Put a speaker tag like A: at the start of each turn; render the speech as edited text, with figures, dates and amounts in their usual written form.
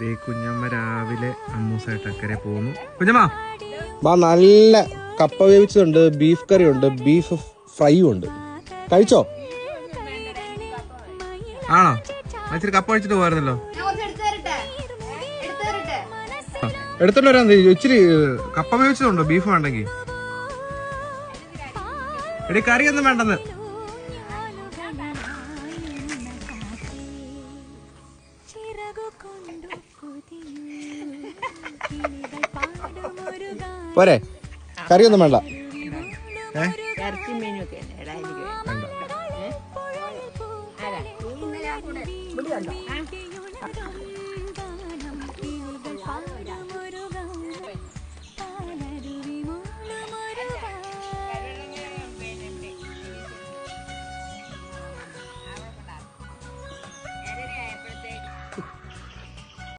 A: കുഞ്ഞമ്മ രാവിലെ അമ്മൂസായിട്ട് അക്കരെ പോകുന്നു. കുഞ്ഞമ്മ
B: നല്ല കപ്പ വേവിച്ചതുണ്ട്, ബീഫ് കറി ഉണ്ട്, ബീഫ് ഫ്രൈയും ഉണ്ട്. കഴിച്ചോ?
A: ആണോ? ഇച്ചിരി കപ്പ കഴിച്ചിട്ട് പോയിരുന്നല്ലോ. എടുത്തോണ്ട് വരാൻ. ഇച്ചിരി കപ്പ വേവിച്ചതുണ്ടോ? ബീഫ് വേണ്ടെങ്കിൽ എടി കറിയൊന്നും വേണ്ടെന്ന്.
B: പോരെ, കറിയൊന്നും വേണ്ട.